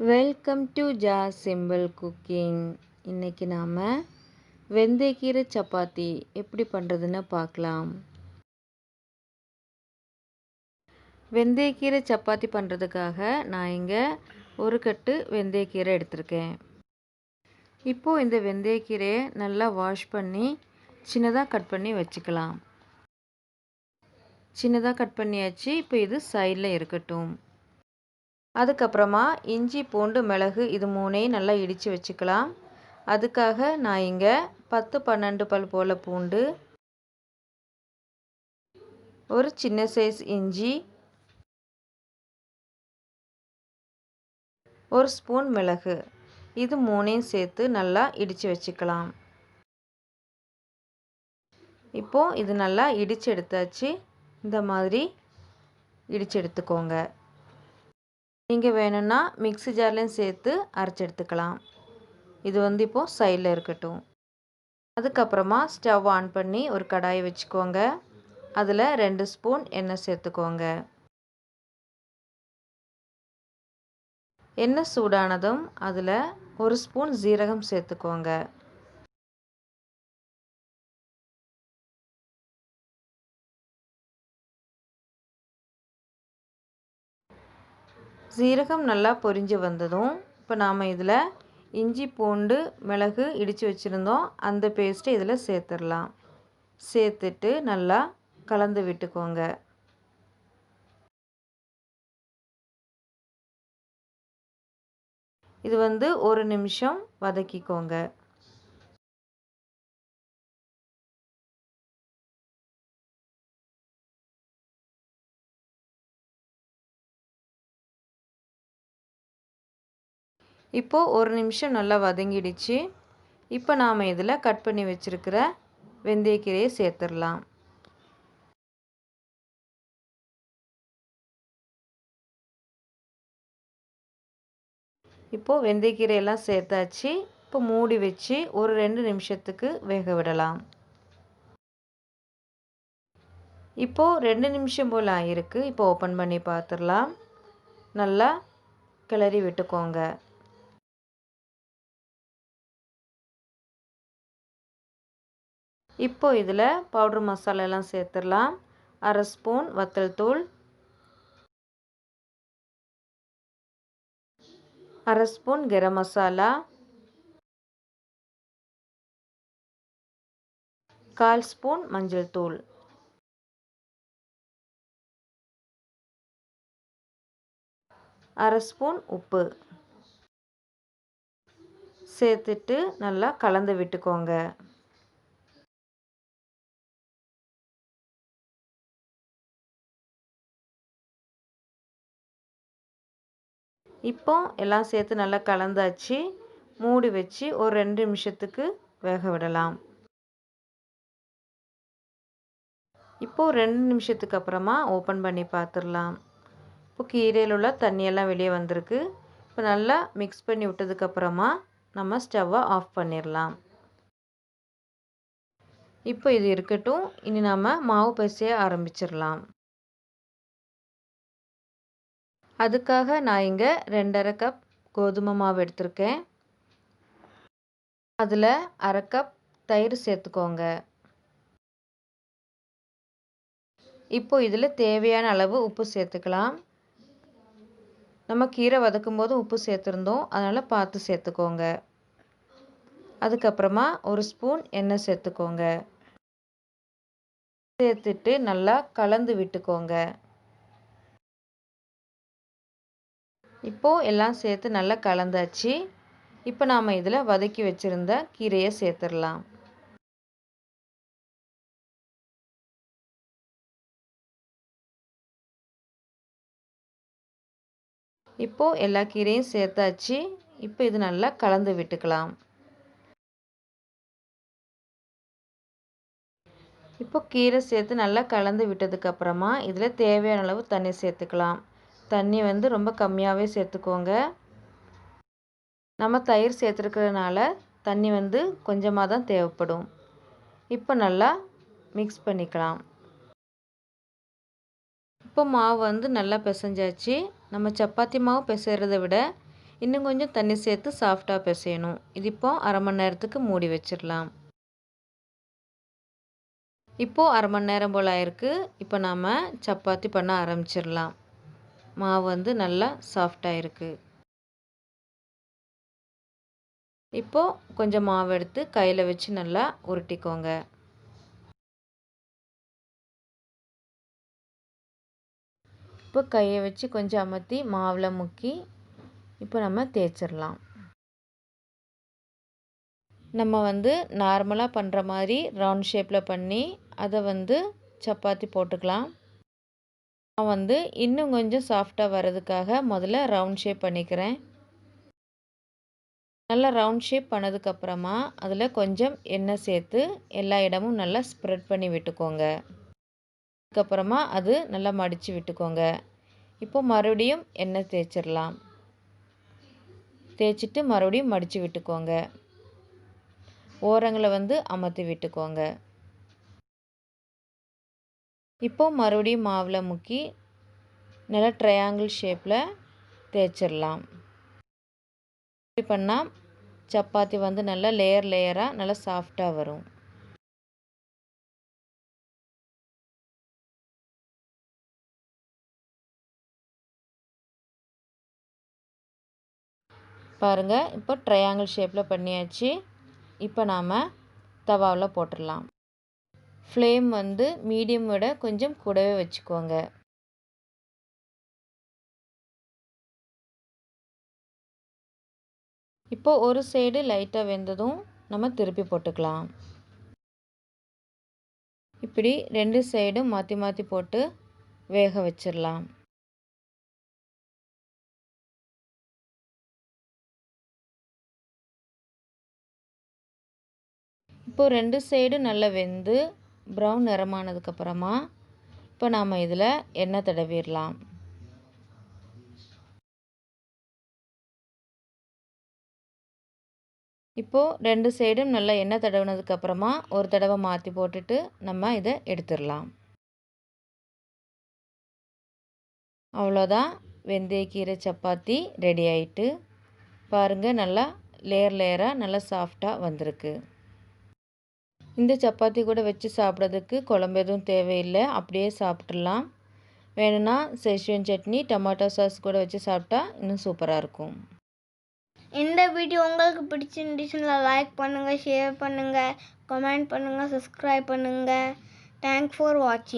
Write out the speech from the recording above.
Welcome to ஜாஸ் simple cooking. இன்றைக்கி நாம் வெந்தயக்கீரை சப்பாத்தி எப்படி பண்ணுறதுன்னு பார்க்கலாம். வெந்தயக்கீரை சப்பாத்தி பண்ணுறதுக்காக நான் இங்கே ஒரு கட்டு வெந்தயக்கீரை எடுத்திருக்கேன். இப்போது இந்த வெந்தயக்கீரையை நல்லா வாஷ் பண்ணி சின்னதாக கட் பண்ணி வச்சுக்கலாம். சின்னதாக கட் பண்ணியாச்சு. இப்போ இது சைடில் இருக்கட்டும். அதுக்கப்புறமா இஞ்சி பூண்டு மிளகு இது மூணையும் நல்லா இடித்து வச்சுக்கலாம். அதுக்காக நான் இங்கே 10-12 பல் போல் பூண்டு, ஒரு சின்ன சைஸ் இஞ்சி, ஒரு ஸ்பூன் மிளகு இது மூணையும் சேர்த்து நல்லா இடித்து வச்சுக்கலாம். இப்போது இது நல்லா இடித்து எடுத்தாச்சு. இந்த மாதிரி இடித்து எடுத்துக்கோங்க. நீங்கள் வேணும்னா மிக்ஸி ஜார்லையும் சேர்த்து அரைச்சி எடுத்துக்கலாம். இது இப்போது சைடில் இருக்கட்டும். அதுக்கப்புறமா ஸ்டவ் ஆன் பண்ணி ஒரு கடாயை வச்சுக்கோங்க. அதில் 2 ஸ்பூன் எண்ணெய் சேர்த்துக்கோங்க. எண்ணெய் சூடானதும் அதில் 1 ஸ்பூன் ஜீரகம் சேர்த்துக்கோங்க. ஜீரகம் நல்லா பொரிஞ்சு வந்ததும் இப்போ நாம் இதில் இஞ்சி பூண்டு மிளகு இடித்து வச்சுருந்தோம், அந்த பேஸ்ட்டை இதில் சேர்த்துடலாம். சேர்த்துட்டு நல்லா கலந்து விட்டுக்கோங்க. இது 1 நிமிஷம் வதக்கிக்கோங்க. இப்போது 1 நிமிஷம் நல்லா வதங்கிடுச்சு. இப்போ நாம் இதில் கட் பண்ணி வச்சுருக்கிற வெந்தயக்கீரையை சேர்த்துடலாம். இப்போது வெந்தயக்கீரையெல்லாம் சேர்த்தாச்சு. இப்போ மூடி வச்சு ஒரு 2 நிமிஷத்துக்கு வேக விடலாம். இப்போது 2 நிமிஷம் போல் ஆகிருக்கு. இப்போ ஓப்பன் பண்ணி பார்த்துடலாம். நல்லா கிளறி விட்டுக்கோங்க. இப்போ இதில் பவுடர் மசாலாலாம் சேர்த்துடலாம். 1/2 ஸ்பூன் வத்தல் தூள், 1/2 ஸ்பூன் கரம் மசாலா, 1/4 ஸ்பூன் மஞ்சள் தூள், 1/2 ஸ்பூன் உப்பு சேர்த்துட்டு நல்லா கலந்து விட்டுக்கோங்க. இப்போ எல்லாம் சேர்த்து நல்லா கலந்தாச்சு. மூடி வச்சு ஒரு 2 நிமிஷத்துக்கு வேக விடலாம். இப்போது 2 நிமிஷத்துக்கு அப்புறமா ஓப்பன் பண்ணி பார்த்துடலாம். இப்போ கீரையில் உள்ள தண்ணியெல்லாம் வெளியே வந்திருக்கு. இப்போ நல்லா மிக்ஸ் பண்ணி விட்டதுக்கப்புறமா நம்ம ஸ்டவ்வை ஆஃப் பண்ணிடலாம். இப்போ இது இருக்கட்டும். இனி நம்ம மாவு பிசைய ஆரம்பிச்சிடலாம். அதுக்காக நான் இங்கே 2½ கப் கோதுமை மாவு எடுத்திருக்கேன். அதில் 1/2 கப் தயிர் சேர்த்துக்கோங்க. இப்போ இதில் தேவையான அளவு உப்பு சேர்த்துக்கலாம். நம்ம கீரை வதக்கும் போது உப்பு சேர்த்துருந்தோம், அதனால் பார்த்து சேர்த்துக்கோங்க. அதுக்கப்புறமா 1 ஸ்பூன் எண்ணெய் சேர்த்துக்கோங்க. சேர்த்துட்டு நல்லா கலந்து விட்டுக்கோங்க. இப்போது எல்லாம் சேர்த்து நல்லா கலந்தாச்சு. இப்போ நாம் இதில் வதக்கி வச்சுருந்த கீரையை சேர்த்துடலாம். இப்போது எல்லா கீரையும் சேர்த்தாச்சு. இப்போ இது நல்லா கலந்து விட்டுக்கலாம். இப்போ கீரை சேர்த்து நல்லா கலந்து விட்டதுக்கப்புறமா இதில் தேவையான அளவு தண்ணி சேர்த்துக்கலாம். தண்ணி ரொம்ப கம்மியாகவே சேர்த்துக்கோங்க. நம்ம தயிர் சேர்த்துருக்கிறதுனால தண்ணி கொஞ்சமாக தான் தேவைப்படும். இப்போ நல்லா மிக்ஸ் பண்ணிக்கலாம். இப்போ மாவு நல்லா பிசைஞ்சாச்சு. நம்ம சப்பாத்தி மாவு பிசைகிறத விட இன்னும் கொஞ்சம் தண்ணி சேர்த்து சாஃப்டாக பிசையணும். இது இப்போ அரை மணி நேரத்துக்கு மூடி வச்சிடலாம். இப்போது அரை மணி நேரம் போல் ஆயிருக்கு. இப்போ நாம் சப்பாத்தி பண்ண ஆரம்பிச்சிடலாம். மாவு வந்து நல்லா சாஃப்டாக இருக்குது. இப்போது கொஞ்சம் மாவு எடுத்து கையில் வச்சு நல்லா உருட்டிக்கோங்க. இப்போ கையை வச்சு கொஞ்சம் அமர்த்தி மாவில் முக்கி இப்போ நம்ம தேய்ச்சிடலாம். நம்ம வந்து நார்மலாக பண்ணுற மாதிரி ரவுண்ட் ஷேப்பில் பண்ணி அதை வந்து சப்பாத்தி போட்டுக்கலாம். நான் வந்து இன்னும் கொஞ்சம் சாஃப்டாக வர்றதுக்காக முதல்ல ரவுண்ட் ஷேப் பண்ணிக்கிறேன். நல்லா ரவுண்ட் ஷேப் பண்ணதுக்கப்புறமா அதில் கொஞ்சம் எண்ணெய் சேர்த்து எல்லா இடமும் நல்லா ஸ்ப்ரெட் பண்ணி விட்டுக்கோங்க. அதுக்கப்புறமா அது நல்லா மடித்து விட்டுக்கோங்க. இப்போ மறுபடியும் எண்ணெய் தேய்ச்சிடலாம். தேய்ச்சிட்டு மறுபடியும் மடித்து விட்டுக்கோங்க. ஓரங்களை வந்து அமர்த்தி விட்டுக்கோங்க. இப்போது மறுபடியும் மாவில் முக்கி நல்லா ட்ரையாங்கிள் ஷேப்பில் தேய்ச்சிடலாம். இப்படி பண்ணால் சப்பாத்தி வந்து நல்லா லேயராக நல்லா சாஃப்டாக வரும். பாருங்கள், இப்போ ட்ரையாங்கிள் ஷேப்பில் பண்ணியாச்சு. இப்போ நாம் தவாவில் போட்டுடலாம். ஃப்ளேம் வந்து மீடியம் விட கொஞ்சம் கூடவே வச்சுக்கோங்க. இப்போது ஒரு சைடு லைட்டாக வெந்ததும் நம்ம திருப்பி போட்டுக்கலாம். இப்படி 2 சைடும் மாற்றி மாற்றி போட்டு வேக வச்சிடலாம். இப்போது 2 சைடும் நல்லா வெந்து ப்ரௌன் நிறமானதுக்கப்புறமா இப்போ நாம் இதில் எண்ணெய் தடவிடலாம். இப்போது 2 சைடும் நல்லா எண்ணெய் தடவினதுக்கப்புறமா ஒரு தடவை மாற்றி போட்டுட்டு நம்ம இதை எடுத்துடலாம். அவ்வளோதான், வெந்தயக்கீரை சப்பாத்தி ரெடி ஆயிட்டு. பாருங்கள், நல்லா லேயராக நல்லா சாஃப்டாக வந்திருக்கு. இந்த சப்பாத்தி கூட வச்சு சாப்பிட்றதுக்கு குழம்பு எதுவும் தேவையில்லை, அப்படியே சாப்பிட்றலாம். வேணும்னா செஸ்வான் சட்னி டொமேட்டோ சாஸ் கூட வச்சு சாப்பிட்டா இன்னும் சூப்பராக இருக்கும். இந்த வீடியோ உங்களுக்கு பிடிச்சிருந்துச்சுன்னா லைக் பண்ணுங்கள், ஷேர் பண்ணுங்கள், கமெண்ட் பண்ணுங்கள், சப்ஸ்கிரைப் பண்ணுங்கள். தேங்க்ஸ் ஃபார் வாட்சிங்.